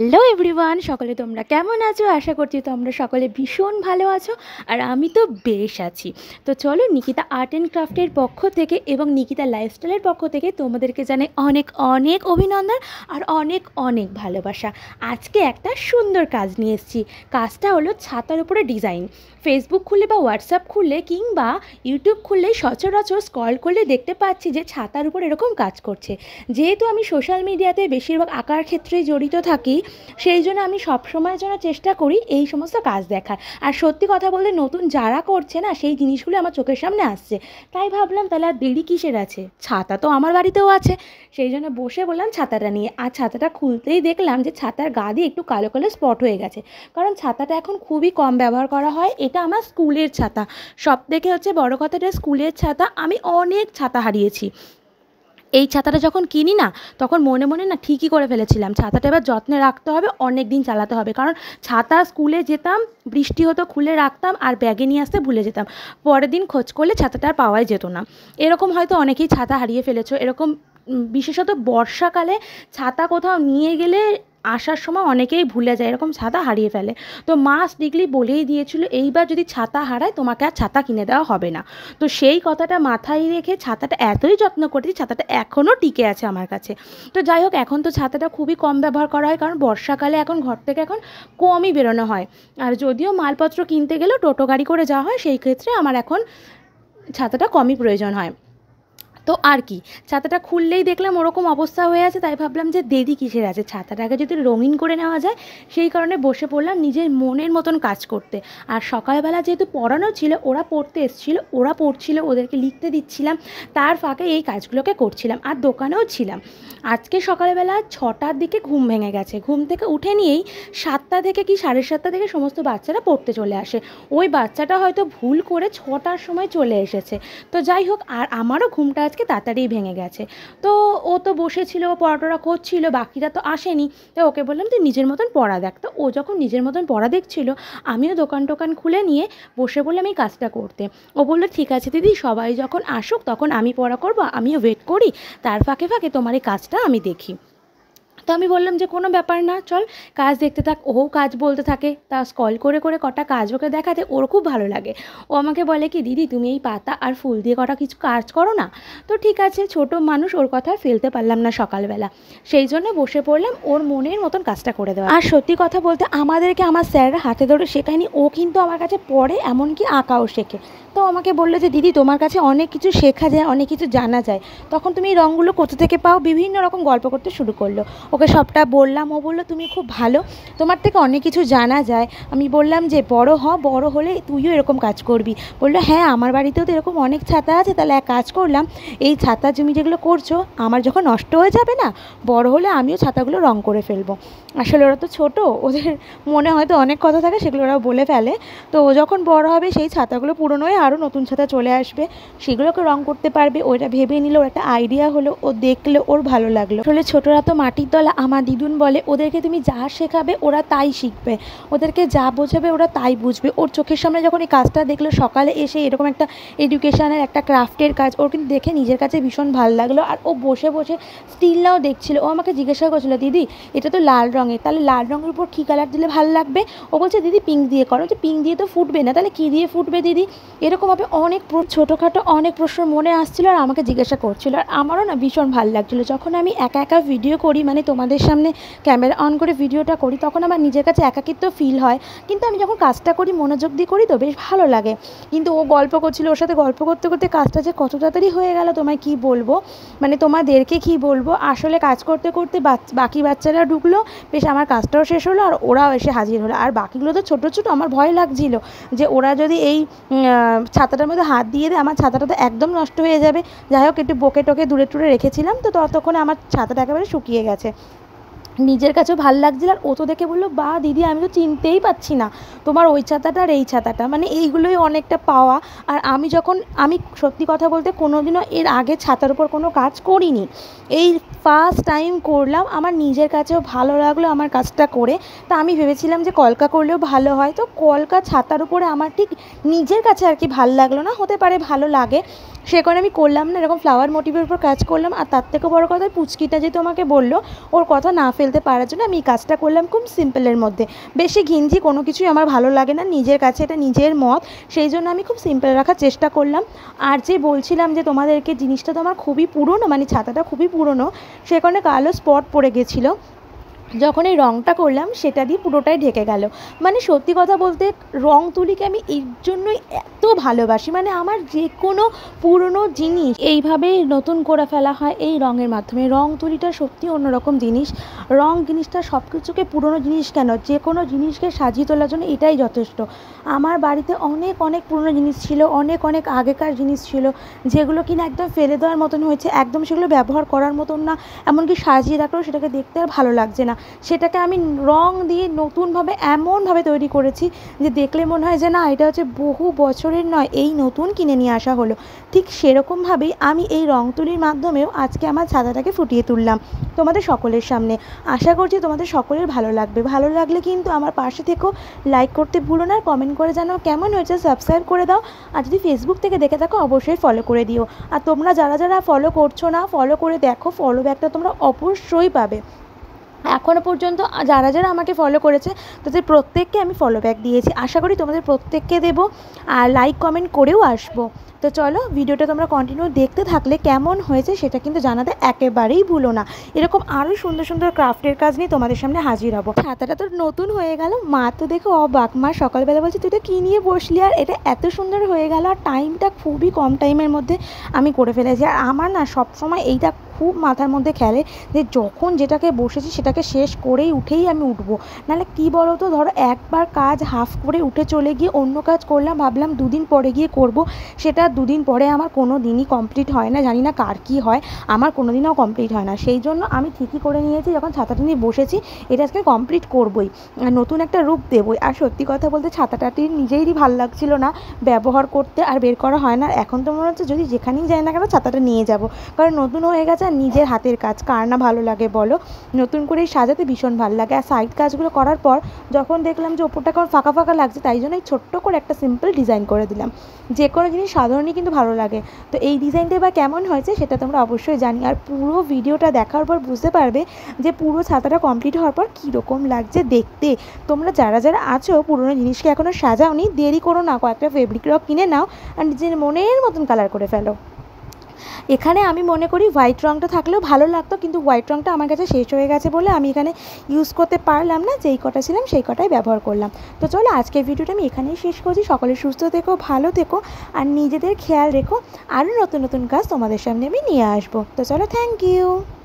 Hello everyone, সকলে তোমরা কেমন আছো? আশা করছি তোমরা সকলে ভীষণ ভালো আছো আর আমি তো বেশ আছি। তো চলো, নিকিতা আর্ট অ্যান্ড ক্রাফটের পক্ষ থেকে এবং নিকিতা লাইফস্টাইলের পক্ষ থেকে তোমাদেরকে জানাই অনেক অনেক অভিনন্দন আর অনেক অনেক ভালোবাসা। আজকে একটা সুন্দর কাজ নিয়ে এসেছি। কাজটা হলো ছাতার উপরে ডিজাইন। ফেসবুক খুললে বা হোয়াটসঅ্যাপ খুললে কিংবা ইউটিউব খুললেই সচরাচর স্ক্রল করলে দেখতে পাচ্ছি যে ছাতার উপর এরকম কাজ করছে। যেহেতু আমি সোশ্যাল মিডিয়াতে বেশিরভাগ আঁকার ক্ষেত্রে জড়িত থাকি, সেই জন্য আমি সবসময়ের জন্য চেষ্টা করি এই সমস্ত কাজ দেখার। আর সত্যি কথা বলতে নতুন যারা করছে না, সেই জিনিসগুলো আমার চোখের সামনে আসছে। তাই ভাবলাম তাহলে আর দেরি কিসের আছে, ছাতা তো আমার বাড়িতেও আছে। সেই জন্য বসে বললাম ছাতাটা নিয়ে। আর ছাতাটা খুলতেই দেখলাম যে ছাতার গা দিয়ে একটু কালো কালো স্পট হয়ে গেছে, কারণ ছাতাটা এখন খুবই কম ব্যবহার করা হয়। এটা আমার স্কুলের ছাতা। সব থেকে হচ্ছে বড় কথাটা, স্কুলের ছাতা। আমি অনেক ছাতা হারিয়েছি। এই ছাতাটা যখন কিনি না, তখন মনে মনে না ঠিকই করে ফেলেছিলাম, ছাতাটা এবার যত্নে রাখতে হবে, অনেক দিন চালাতে হবে। কারণ ছাতা স্কুলে যেতাম, বৃষ্টি হতো, খুলে রাখতাম আর ব্যাগে নিয়ে আসতে ভুলে যেতাম। পরের দিন খোঁজ করলে ছাতাটা আর পাওয়াই যেত না। এরকম হয়তো অনেকেই ছাতা হারিয়ে ফেলেছো। এরকম বিশেষত বর্ষাকালে ছাতা কোথাও নিয়ে গেলে আসার সময় অনেকেই ভুলে যায়, এরকম ছাতা হারিয়ে ফেলে। তো মা স্ট্রিক্টলি বলেই দিয়েছিল, এইবার যদি ছাতা হারায় তোমাকে আর ছাতা কিনে দেওয়া হবে না। তো সেই কথাটা মাথায় রেখে ছাতাটা এতই যত্ন করেছি, ছাতাটা এখনও টিকে আছে আমার কাছে। তো যাই হোক, এখন তো ছাতাটা খুবই কম ব্যবহার করা হয়, কারণ বর্ষাকালে এখন ঘর থেকে এখন কমই বেরোনো হয়। আর যদিও মালপত্র কিনতে গেলেও টোটো গাড়ি করে যাওয়া হয়, সেই ক্ষেত্রে আমার এখন ছাতাটা কমই প্রয়োজন হয়। তো আর কি, ছাতাটা খুললেই দেখলাম ওরকম অবস্থা হয়ে আছে, তাই ভাবলাম যে দেরি কিসের আছে, ছাতাটাকে যদি রঙিন করে নেওয়া যায়। সেই কারণে বসে পড়লাম নিজের মনের মতন কাজ করতে। আর সকালবেলা যেহেতু পড়ানো ছিল, ওরা পড়তে এসেছিলো, ওরা পড়ছিল, ওদেরকে লিখতে দিচ্ছিলাম, তার ফাঁকে এই কাজগুলোকে করছিলাম। আর দোকানেও ছিলাম। আজকে সকালবেলা 6টার দিকে ঘুম ভেঙে গেছে। ঘুম থেকে উঠে নিয়েই 7টা থেকে কি 7:30 থেকে সমস্ত বাচ্চারা পড়তে চলে আসে। ওই বাচ্চাটা হয়তো ভুল করে 6টার সময় চলে এসেছে। তো যাই হোক, আর আমারও ঘুমটা আজকে তাড়াতাড়ি ভেঙে গেছে। তো ও তো বসেছিল, পড়াটা করছিল, বাকিরা তো আসেনি। তো ওকে বললাম তুই নিজের মতন পড়া দেখ। তো ও যখন নিজের মতন পড়া দেখছিল, আমিও দোকান টোকান খুলে নিয়ে বসে বললাম এই কাজটা করতে। ও বললো ঠিক আছে দিদি, সবাই যখন আসুক তখন আমি পড়া করবো, আমিও ওয়েট করি, তার ফাঁকে ফাঁকে তোমার এই কাজটা আমি দেখি। তো আমি বললাম যে কোনো ব্যাপার না, চল কাজ দেখতে থাক। ও কাজ বলতে থাকে, তা স্ক্রল করে করে কটা কাজ ওকে দেখাতে ওর খুব ভালো লাগে। ও আমাকে বলে কি দিদি তুমি এই পাতা আর ফুল দিয়ে কটা কিছু কাজ করো না। তো ঠিক আছে, ছোট মানুষ, ওর কথা ফেলতে পারলাম না সকালবেলা। সেই জন্য বসে পড়লাম ওর মনের মতন কাজটা করে দেওয়া। আর সত্যি কথা বলতে আমাদেরকে আমার স্যাররা হাতে ধরে শেখায়নি, ও কিন্তু আমার কাছে পড়ে, এমনকি আঁকাও শেখে। তো আমাকে বললো যে দিদি তোমার কাছে অনেক কিছু শেখা যায়, অনেক কিছু জানা যায়, তখন তুমি এই রঙগুলো কোথা থেকে পাও, বিভিন্ন রকম গল্প করতে শুরু করলো। ওকে সবটা বললাম। ও বললো তুমি খুব ভালো, তোমার থেকে অনেক কিছু জানা যায়। আমি বললাম যে বড় হ, বড় হলে তুইও এরকম কাজ করবি। বললো হ্যাঁ, আমার বাড়িতেও তো এরকম অনেক ছাতা আছে, তাহলে এক কাজ করলাম, এই ছাতা তুমি যেগুলো করছো আমার যখন নষ্ট হয়ে যাবে না, বড় হলে আমিও ছাতাগুলো রং করে ফেলবো। আসলে ওরা তো ছোটো, ওদের মনে হয়তো অনেক কথা থাকে, সেগুলো ওরা বলে ফেলে। তো ও যখন বড় হবে সেই ছাতাগুলো পুরনো হয়ে আরও নতুন ছাতা চলে আসবে, সেগুলোকে রং করতে পারবে। ওইটা ভেবে নিল, ওর একটা আইডিয়া হলো, ও দেখলো, ওর ভালো লাগলো। আসলে ছোটরা তো মাটির তলা। আমার দিদুন বলে ওদেরকে তুমি যা শেখাবে ওরা তাই শিখবে, ওদেরকে যা বোঝাবে ওরা তাই বুঝবে। ওর চোখের সামনে যখন এই কাজটা দেখলো সকালে এসে, এরকম একটা এডুকেশনের একটা ক্রাফটের কাজ, ওর কিন্তু দেখে নিজের কাছে ভীষণ ভালো লাগলো। আর ও বসে বসে স্টিলটাও দেখছিল। ও আমাকে জিজ্ঞাসা করছিল দিদি এটা তো লাল রঙের, তাহলে লাল রঙের উপর কী কালার দিলে ভালো লাগবে। ও বলছে দিদি পিঙ্ক দিয়ে করো। যে পিঙ্ক দিয়ে তো ফুটবে না, তাহলে কী দিয়ে ফুটবে দিদি। এরকমভাবে অনেক ছোটোখাটো অনেক প্রশ্ন মনে আসছিলো আর আমাকে জিজ্ঞাসা করছিল। আর আমারও না ভীষণ ভালো লাগছিলো। যখন আমি একা একা ভিডিও করি, মানে তোমাদের সামনে ক্যামেরা অন করে ভিডিওটা করি, তখন আমার নিজের কাছে একাকিত্ব ফিল হয়। কিন্তু আমি যখন কাজটা করি মনোযোগ দিয়ে করি, তো বেশ ভালো লাগে। কিন্তু ও গল্প করছিল, ওর সাথে গল্প করতে করতে কাজটা যে কত তাড়াতাড়ি হয়ে গেল তোমায় কী বলবো, মানে তোমাদেরকে কী বলবো। আসলে কাজ করতে করতে বাকি বাচ্চারা ঢুকলো, বেশ আমার কাজটাও শেষ হলো আর ওরাও এসে হাজির হলো। আর বাকিগুলো তো ছোটো ছোটো, আমার ভয় লাগছিল যে ওরা যদি এই ছাতাটার মধ্যে হাত দিয়ে দেয়, আমার ছাতাটা তো একদম নষ্ট হয়ে যাবে। যাই হোক, একটু বকে টকে দূরে টুরে রেখেছিলাম, তো ততক্ষণে আমার ছাতাটা একেবারে শুকিয়ে গেছে। নিজের কাছেও ভালো লাগছিল। আর ও তো দেখে বললো বা দিদি আমি তো চিনতেই পাচ্ছি না তোমার ওই ছাতাটা আর এই ছাতাটা, মানে এইগুলোই অনেকটা পাওয়া। আর আমি সত্যি কথা বলতে কোনোদিনও এর আগে ছাতার উপর কোনো কাজ করিনি, এই ফার্স্ট টাইম করলাম। আমার নিজের কাছেও ভালো লাগলো আমার কাজটা করে। তা আমি ভেবেছিলাম যে কলকা করলেও ভালো হয়, তো কলকা ছাতার উপরে আমার ঠিক নিজের কাছে আর কি ভালো লাগলো না, হতে পারে ভালো লাগে, সে কারণে আমি করলাম না। এরকম ফ্লাওয়ার মোটিভের উপর কাজ করলাম। আর তার থেকে বড় কথা, পুচকিটা যেহেতু আমাকে বললো, ওর কথা না ফেলে ফেলতে পারার জন্য আমি এই কাজটা করলাম খুব সিম্পলের মধ্যে। বেশি ঘিঞ্জি কোনো কিছুই আমার ভালো লাগে না, নিজের কাছে এটা নিজের মত, সেই জন্য আমি খুব সিম্পল রাখার চেষ্টা করলাম। আর যে বলছিলাম যে তোমাদেরকে জিনিসটা তো আমার খুবই পুরনো, মানে ছাতাটা খুবই পুরনো, সে কারণে কালো স্পট পড়ে গেছিলো। যখন এই রঙটা করলাম সেটা দিয়ে পুরোটাই ঢেকে গেল। মানে সত্যি কথা বলতে রং তুলিকে আমি এর জন্যই এত ভালোবাসি, মানে আমার যে কোনো পুরনো জিনিস এইভাবেই নতুন করে ফেলা হয় এই রঙের মাধ্যমে। রং তুলিটা সত্যি অন্যরকম জিনিস। রং জিনিসটা সব কিছুকে, পুরনো জিনিস কেন, যে কোনো জিনিসকে সাজিয়ে তোলার জন্য এটাই যথেষ্ট। আমার বাড়িতে অনেক অনেক পুরনো জিনিস ছিল, অনেক অনেক আগেকার জিনিস ছিল, যেগুলো কিনা একদম ফেলে দেওয়ার মতন হয়েছে, একদম সেগুলো ব্যবহার করার মতন না। এমনকি সাজিয়ে রাখলেও সেটাকে দেখতে আর ভালো লাগছে না। সেটাকে আমি রং দিয়ে নতুনভাবে এমনভাবে তৈরি করেছি যে দেখলে মনে হয় যে না, এটা হচ্ছে বহু বছরের নয়, এই নতুন কিনে নিয়ে আসা হলো। ঠিক সেরকমভাবেই আমি এই রং তুলির মাধ্যমেও আজকে আমার ছাতাটাকে ফুটিয়ে তুললাম তোমাদের সকলের সামনে। আশা করছি তোমাদের সকলের ভালো লাগবে। ভালো লাগলে কিন্তু আমার পাশে থেকেও লাইক করতে ভুলো না, আর কমেন্ট করে জানাও কেমন হয়েছে, সাবস্ক্রাইব করে দাও। আর যদি ফেসবুক থেকে দেখে থাকো অবশ্যই ফলো করে দিও। আর তোমরা যারা যারা ফলো করছো না, ফলো করে দেখো, ফলো ব্যাকটা তোমরা অবশ্যই পাবে। এখনও পর্যন্ত যারা যারা আমাকে ফলো করেছে তাদের প্রত্যেককে আমি ফলো ব্যাক দিয়েছি, আশা করি তোমাদের প্রত্যেককে দেবো, আর লাইক কমেন্ট করেও আসবো। তো চলো, ভিডিওটা তোমরা কন্টিনিউ দেখতে থাকলে কেমন হয়েছে সেটা কিন্তু জানাতে একেবারেই ভুলো না। এরকম আরও সুন্দর সুন্দর ক্রাফটের কাজ নিয়ে তোমাদের সামনে হাজির হবো। ছাতাটা তো নতুন হয়ে গেল, মা তো দেখো অবাক। মা সকালবেলা বলছে তুই তো কী নিয়ে বসলি, আর এটা এত সুন্দর হয়ে গেল, আর টাইমটা খুবই কম টাইমের মধ্যে আমি করে ফেলেছি। আর আমার না সবসময় এইটা খুব মাথার মধ্যে খেলে যে যখন যেটাকে বসেছি সেটাকে শেষ করেই উঠেই আমি উঠবো। নাহলে কী বলো তো, ধরো একবার কাজ হাফ করে উঠে চলে গিয়ে অন্য কাজ করলাম, ভাবলাম দুদিন পরে গিয়ে করব, সেটা দুদিন পরে আমার কোনো দিনই কমপ্লিট হয় না। জানি না কার কী হয়, আমার কোনো দিনও কমপ্লিট হয় না। সেই জন্য আমি ঠিকই করে নিয়েছি, যখন ছাতাটা নিয়ে বসেছি এটা আজকে কমপ্লিট করবই, নতুন একটা রূপ দেবই। আর সত্যি কথা বলতে ছাতাটাটি নিজেরই ভাল লাগছিল না ব্যবহার করতে, আর বের করা হয় না। এখন তো মনে হচ্ছে যদি যেখানেই যাই না কেন ছাতাটা নিয়ে যাব, কারণ নতুন হয়ে গেছে। আর নিজের হাতের কাজ কার না ভালো লাগে বলো, নতুন করে সাজাতে ভীষণ ভালো লাগে। আর সাইড কাজগুলো করার পর যখন দেখলাম যে ওপরটা কেমন ফাঁকা ফাঁকা লাগছে, তাই জন্য ছোট্ট করে একটা সিম্পল ডিজাইন করে দিলাম। যে কোনো জিনিস সাধারণই কিন্তু ভালো লাগে। তো এই ডিজাইনটা বা কেমন হয়েছে সেটা তোমরা অবশ্যই জানি। আর পুরো ভিডিওটা দেখার পর বুঝতে পারবে যে পুরো ছাতাটা কমপ্লিট হওয়ার পর কীরকম লাগছে দেখতে। তোমরা যারা যারা আছো পুরোনো জিনিসকে এখনও সাজাওনি, দেরি করো না, কয়েকটা ফেব্রিক রক কিনে নাও আর নিজের মনের মতন কালার করে ফেলো। এখানে আমি মনে করি হোয়াইট রঙটা থাকলেও ভালো লাগতো, কিন্তু হোয়াইট রঙটা আমার কাছে শেষ হয়ে গেছে বলে আমি এখানে ইউজ করতে পারলাম না। যেই কটা ছিলাম সেই কটাই ব্যবহার করলাম। তো চলো, আজকের ভিডিওটা আমি এখানেই শেষ করছি। সকলে সুস্থ থেকো, ভালো থেকো, আর নিজেদের খেয়াল রেখো। আরও নতুন নতুন কাজ তোমাদের সামনে আমি নিয়ে আসবো। তো চলো, থ্যাংক ইউ।